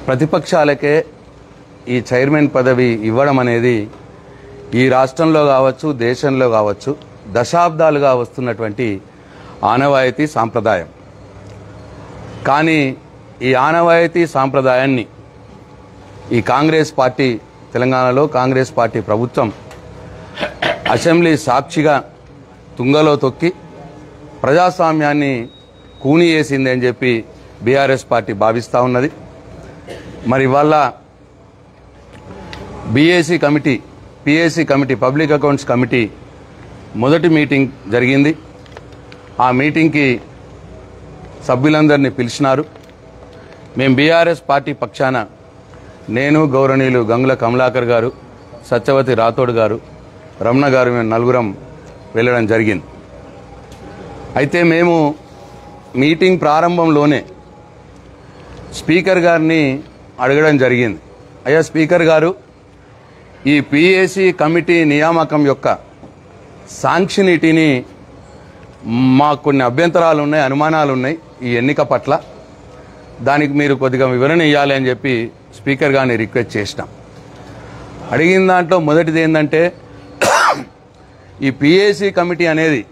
ప్రతిపక్షాలకే ఈ చైర్మన్ పదవి ఇవ్వడం అనేది ఈ రాష్ట్రంలో కావచ్చు, దేశంలో కావచ్చు దశాబ్దాలుగా వస్తున్నటువంటి ఆనవాయితీ సాంప్రదాయం. కానీ ఈ ఆనవాయితీ సాంప్రదాయాన్ని ఈ కాంగ్రెస్ పార్టీ, తెలంగాణలో కాంగ్రెస్ పార్టీ ప్రభుత్వం అసెంబ్లీ సాక్షిగా తుంగలో తొక్కి ప్రజాస్వామ్యాన్ని కూని చేసింది అని చెప్పి బీఆర్ఎస్ పార్టీ భావిస్తూ ఉన్నది. మరి ఇవాళ PAC committee public accounts committee మొదటి మీటింగ్ జరిగింది. ఆ మీటింగ్కి సభ్యులందరినీ పిలిచినారు. మేము బీఆర్ఎస్ పార్టీ పక్షాన నేను, గౌరవనీయులు గంగుల కమలాకర్ గారు, సత్యవతి రాథోడ్ గారు, రమణ గారు, మేము నలుగురం వెళ్ళడం జరిగింది. అయితే మేము మీటింగ్ ప్రారంభంలోనే స్పీకర్ గారిని అడగడం జరిగింది. అయ్యా స్పీకర్ గారు, ఈ పిఏసీ కమిటీ నియామకం యొక్క సాంక్షనిటీని మాకు కొన్ని అభ్యంతరాలు ఉన్నాయి, అనుమానాలు ఉన్నాయి ఈ ఎన్నిక పట్ల, దానికి మీరు కొద్దిగా వివరణ ఇవ్వాలి అని చెప్పి స్పీకర్ గారిని రిక్వెస్ట్ చేసినాం. అడిగిన దాంట్లో మొదటిది ఏంటంటే, ఈ పిఏసీ కమిటీ అనేది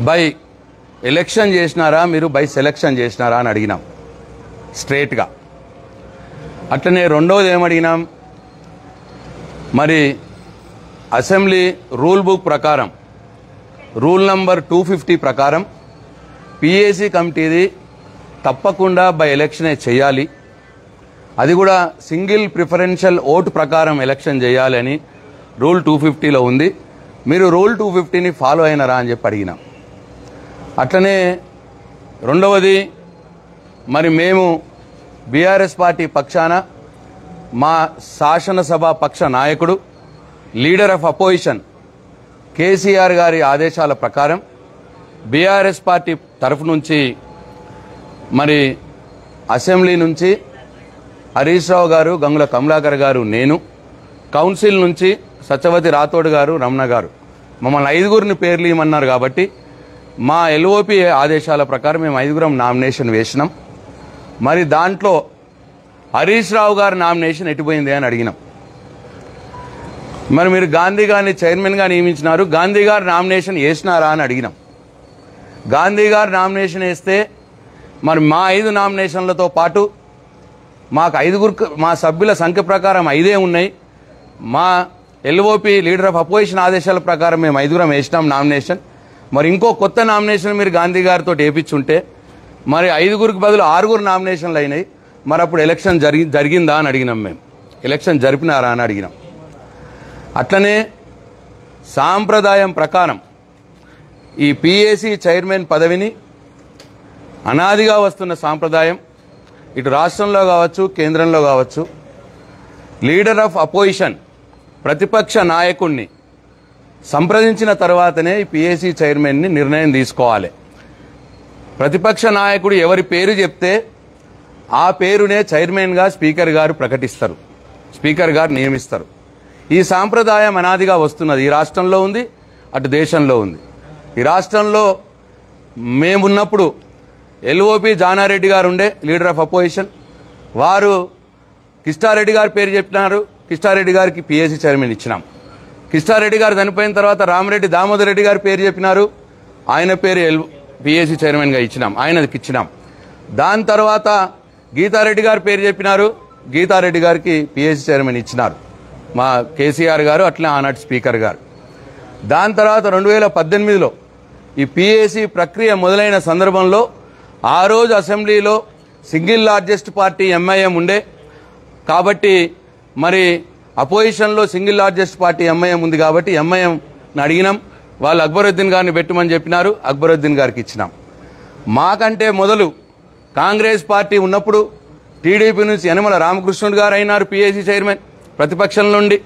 బై ఎలక్షన్ చేసినారా, మీరు బై సెలక్షన్ చేసినారా అని అడిగినాం స్ట్రేట్గా. అట్లనే రెండవది ఏమడిగినాం, మరి అసెంబ్లీ రూల్ బుక్ ప్రకారం రూల్ నంబర్ 250 ప్రకారం పిఏసీ కమిటీది తప్పకుండా బై ఎలక్షనే చేయాలి, అది కూడా సింగిల్ ప్రిఫరెన్షియల్ ఓటు ప్రకారం ఎలక్షన్ చేయాలి అని రూల్ 250లో ఉంది. మీరు రూల్ 250ని ఫాలో అయినారా అని చెప్పి అడిగినాం. అట్లనే రెండవది, మరి మేము బీఆర్ఎస్ పార్టీ పక్షాన మా శాసనసభ పక్ష నాయకుడు, లీడర్ ఆఫ్ అపోజిషన్ కేసీఆర్ గారి ఆదేశాల ప్రకారం బీఆర్ఎస్ పార్టీ తరఫు నుంచి మరి అసెంబ్లీ నుంచి హరీష్ రావు గారు, గంగుల కమలాకర్ గారు, నేను, కౌన్సిల్ నుంచి సత్యవతి రాథోడ్ గారు, రమణ గారు, మమ్మల్ని 5గురిని పేర్లు ఇవ్వమన్నారు కాబట్టి మా ఎల్ఓపి ఆదేశాల ప్రకారం మేము 5గురం నామినేషన్ వేసినాం. మరి దాంట్లో హరీష్ రావు గారి నామినేషన్ ఎటుపోయింది అని అడిగినాం. మరి మీరు గాంధీ గారిని చైర్మన్గా నియమించినారు, గాంధీ గారు నామినేషన్ వేసినారా అని అడిగినాం. గాంధీ గారు నామినేషన్ వేస్తే మరి మా 5 నామినేషన్లతో పాటు మాకు 5గురు, మా సభ్యుల సంఖ్య ప్రకారం 5 ఉన్నాయి. మా ఎల్ఓపి లీడర్ ఆఫ్ అపోజిషన్ ఆదేశాల ప్రకారం మేము 5గురం వేసినాం నామినేషన్. మరి ఇంకో కొత్త నామినేషన్ మీరు గాంధీ గారితో వేయించుంటే మరి 5గురికి బదులు 6గురు నామినేషన్లు అయినాయి. మరి అప్పుడు ఎలక్షన్ జరిగిందా అని అడిగినాం. మేము ఎలక్షన్ జరిపినారా అని అడిగినాం. అట్లనే సాంప్రదాయం ప్రకారం ఈ పిఏసీ చైర్మన్ పదవిని అనాదిగా వస్తున్న సాంప్రదాయం, ఇటు రాష్ట్రంలో కావచ్చు, కేంద్రంలో కావచ్చు, లీడర్ ఆఫ్ అపోజిషన్ ప్రతిపక్ష నాయకుడిని సంప్రదించిన తర్వాతనే ఈ పిఏసీ చైర్మన్ని నిర్ణయం తీసుకోవాలి. ప్రతిపక్ష నాయకుడు ఎవరి పేరు చెప్తే ఆ పేరునే చైర్మన్గా స్పీకర్ గారు ప్రకటిస్తారు, స్పీకర్ గారు నియమిస్తారు. ఈ సాంప్రదాయం అనాదిగా వస్తున్నది. ఈ రాష్ట్రంలో ఉంది, అటు దేశంలో ఉంది. ఈ రాష్ట్రంలో మేమున్నప్పుడు ఎల్ఓపి జానారెడ్డి గారు ఉండే లీడర్ ఆఫ్ అపోజిషన్, వారు కిష్టారెడ్డి గారి పేరు చెప్పినారు, కిష్టారెడ్డి గారికి పిఏసీ చైర్మన్ ఇచ్చినాం. కిష్టారెడ్డి గారు చనిపోయిన తర్వాత రామరెడ్డి దామోదర్ రెడ్డి గారి పేరు చెప్పినారు, ఆయన పేరు పిఏసీ చైర్మన్గా ఇచ్చినాం, ఆయనకి ఇచ్చినాం. దాని తర్వాత గీతారెడ్డి గారి పేరు చెప్పినారు, గీతారెడ్డి గారికి పిఏసీ చైర్మన్ ఇచ్చినారు మా కేసీఆర్ గారు, అట్లే ఆనాటి స్పీకర్ గారు. దాని తర్వాత 2018లో ఈ పిఏసీ ప్రక్రియ మొదలైన సందర్భంలో ఆ రోజు అసెంబ్లీలో సింగిల్ లార్జెస్ట్ పార్టీ ఎంఐఎం ఉండే కాబట్టి, మరి అపోజిషన్లో సింగిల్ లార్జెస్ట్ పార్టీ ఎంఐఎం ఉంది కాబట్టి ఎంఐఎంని అడిగినాం. వాళ్ళు అక్బరుద్దీన్ గారిని పెట్టమని చెప్పినారు, అక్బరుద్దీన్ గారికి ఇచ్చినాం. మాకంటే మొదలు కాంగ్రెస్ పార్టీ ఉన్నప్పుడు టీడీపీ నుంచి యనమల రామకృష్ణుడు గారు అయినారు పిఏసీ చైర్మన్ ప్రతిపక్షం నుండి,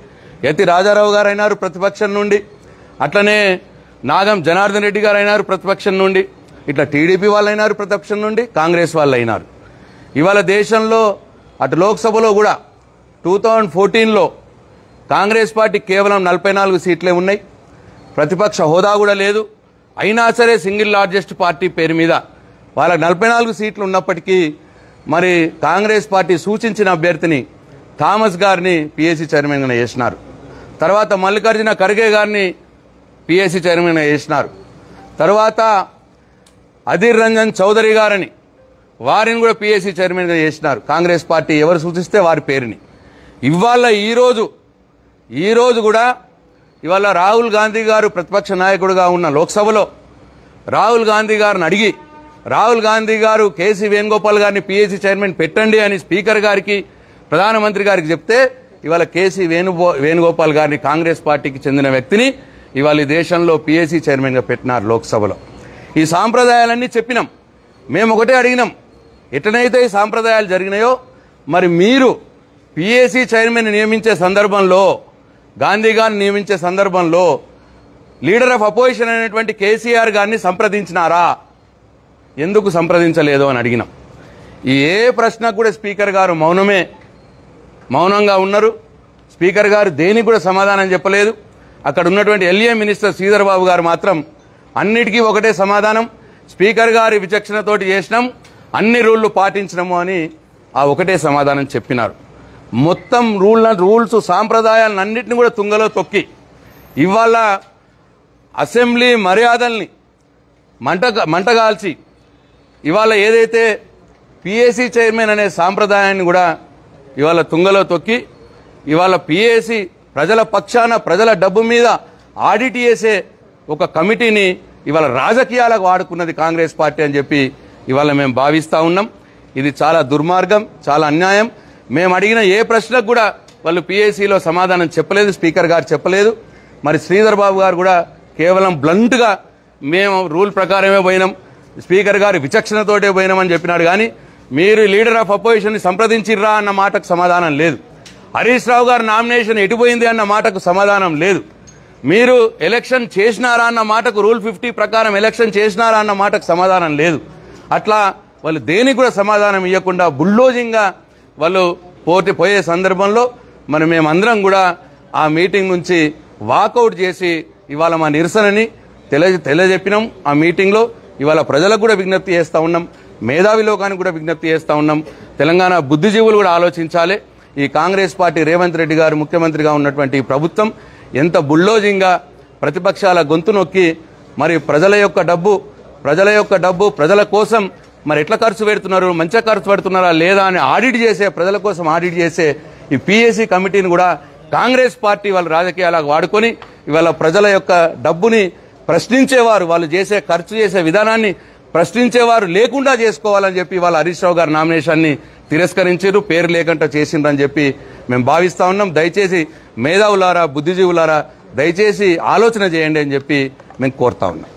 యతి రాజారావు గారు అయినారు ప్రతిపక్షం నుండి, అట్లనే నాగం జనార్దన్ రెడ్డి గారు అయినారు ప్రతిపక్షం నుండి, ఇట్లా టీడీపీ వాళ్ళు అయినారు ప్రతిపక్షం నుండి, కాంగ్రెస్ వాళ్ళు అయినారు. ఇవాళ దేశంలో అటు లోక్సభలో కూడా 2014లో కాంగ్రెస్ పార్టీ కేవలం 44 సీట్లే ఉన్నాయి, ప్రతిపక్ష హోదా కూడా లేదు. అయినా సరే సింగిల్ లార్జెస్ట్ పార్టీ పేరు మీద వాళ్ళకి 44 సీట్లు ఉన్నప్పటికీ మరి కాంగ్రెస్ పార్టీ సూచించిన అభ్యర్థిని థామస్ గారిని పిఎస్సి చైర్మన్గా చేసినారు. తర్వాత మల్లికార్జున ఖర్గే గారిని పిఎస్సి చైర్మన్గా చేసినారు. తర్వాత అధీర్ రంజన్ చౌదరి గారిని వారిని కూడా పిఎస్సి చైర్మన్గా చేసినారు. కాంగ్రెస్ పార్టీ ఎవరు సూచిస్తే వారి పేరుని. ఇవాళ ఈరోజు కూడా ఇవాళ రాహుల్ గాంధీ గారు ప్రతిపక్ష నాయకుడిగా ఉన్న లోక్సభలో రాహుల్ గాంధీ గారిని అడిగి రాహుల్ గాంధీ గారు కేసీ వేణుగోపాల్ గారిని పిఎస్సి చైర్మన్ పెట్టండి అని స్పీకర్ గారికి ప్రధానమంత్రి గారికి చెప్తే ఇవాళ కేసీ వేణుగోపాల్ గారిని కాంగ్రెస్ పార్టీకి చెందిన వ్యక్తిని ఇవాళ ఈ దేశంలో పిఎస్సి చైర్మన్గా పెట్టినారు లోక్సభలో. ఈ సాంప్రదాయాలన్నీ చెప్పినాం. మేము ఒకటే అడిగినాం, ఎట్లనైతే ఈ సాంప్రదాయాలు జరిగినాయో మరి మీరు పిఎస్సి చైర్మన్ నియమించే సందర్భంలో గాంధీ గారిని నియమించే సందర్భంలో లీడర్ ఆఫ్ అపోజిషన్ అయినటువంటి కేసీఆర్ గారిని సంప్రదించినారా, ఎందుకు సంప్రదించలేదు అని అడిగినాం. ఈ ఏ ప్రశ్నకు కూడా స్పీకర్ గారు మౌనంగా ఉన్నారు. స్పీకర్ గారు దేనికి కూడా సమాధానం చెప్పలేదు. అక్కడ ఉన్నటువంటి ఎల్ఏ మినిస్టర్ శ్రీధర్ బాబు గారు మాత్రం అన్నిటికీ ఒకటే సమాధానం, స్పీకర్ గారి విచక్షణతోటి చేసినాం, అన్ని రూళ్లు పాటించినాము అని ఆ ఒకటే సమాధానం చెప్పినారు. మొత్తం రూల్స్ సాంప్రదాయాలను అన్నింటినీ కూడా తుంగలో తొక్కి ఇవాళ అసెంబ్లీ మర్యాదల్ని మంటగాల్చి ఇవాళ ఏదైతే పిఎస్సి చైర్మన్ అనే సాంప్రదాయాన్ని కూడా ఇవాళ తుంగలో తొక్కి ఇవాళ పిఎస్సి ప్రజల పక్షాన ప్రజల డబ్బు మీద ఆడిట్ చేసే ఒక కమిటీని ఇవాళ రాజకీయాలకు వాడుకున్నది కాంగ్రెస్ పార్టీ అని చెప్పి ఇవాళ మేము భావిస్తూ ఉన్నాం. ఇది చాలా దుర్మార్గం, చాలా అన్యాయం. మేము అడిగిన ఏ ప్రశ్నకు కూడా వాళ్ళు పిఎస్సిలో సమాధానం చెప్పలేదు, స్పీకర్ గారు చెప్పలేదు. మరి శ్రీధర్ బాబు గారు కూడా కేవలం బ్లంట్గా మేము రూల్ ప్రకారమే పోయినాం, స్పీకర్ గారు విచక్షణతోటే పోయినామని చెప్పినాడు. కానీ మీరు లీడర్ ఆఫ్ అపోజిషన్ని సంప్రదించిర్రా అన్న మాటకు సమాధానం లేదు. హరీష్ రావు గారు నామినేషన్ ఎటుపోయింది అన్న మాటకు సమాధానం లేదు. మీరు ఎలక్షన్ చేసినారా అన్న మాటకు రూల్ 50 ప్రకారం ఎలక్షన్ చేసినారా అన్న మాటకు సమాధానం లేదు. అట్లా వాళ్ళు దేనికి కూడా సమాధానం ఇవ్వకుండా బుల్డోజింగ్గా వాళ్ళు పోయే సందర్భంలో మరి మేమందరం కూడా ఆ మీటింగ్ నుంచి వాకౌట్ చేసి ఇవాళ మా నిరసనని తెలియజెప్పినాం. ఆ మీటింగ్లో ఇవాళ ప్రజలకు కూడా విజ్ఞప్తి చేస్తూ ఉన్నాం, మేధావి లోకానికి కూడా విజ్ఞప్తి చేస్తూ ఉన్నాం. తెలంగాణ బుద్ధిజీవులు కూడా ఆలోచించాలి. ఈ కాంగ్రెస్ పార్టీ రేవంత్ రెడ్డి గారు ముఖ్యమంత్రిగా ఉన్నటువంటి ఈ ప్రభుత్వం ఎంత బుల్డోజింగ్గా ప్రతిపక్షాల గొంతు నొక్కి మరి ప్రజల యొక్క డబ్బు ప్రజల కోసం మరి ఎట్లా ఖర్చు పెడుతున్నారు, మంచిగా ఖర్చు పెడుతున్నారా లేదా అని ప్రజల కోసం ఆడిట్ చేసే ఈ పిఎస్సి కమిటీని కూడా కాంగ్రెస్ పార్టీ వాళ్ళ రాజకీయాలకు వాడుకొని ఇవాళ ప్రజల యొక్క డబ్బుని ప్రశ్నించేవారు, వాళ్ళు ఖర్చు చేసే విధానాన్ని ప్రశ్నించేవారు లేకుండా చేసుకోవాలని చెప్పి వాళ్ళ హరీష్ రావు గారి నామినేషన్ని తిరస్కరించారు, పేరు లేకుండా చేసిండ్రని చెప్పి మేము భావిస్తా ఉన్నాం. దయచేసి మేధావులారా, బుద్ధిజీవులారా దయచేసి ఆలోచన చేయండి అని చెప్పి మేము కోరుతా ఉన్నాం.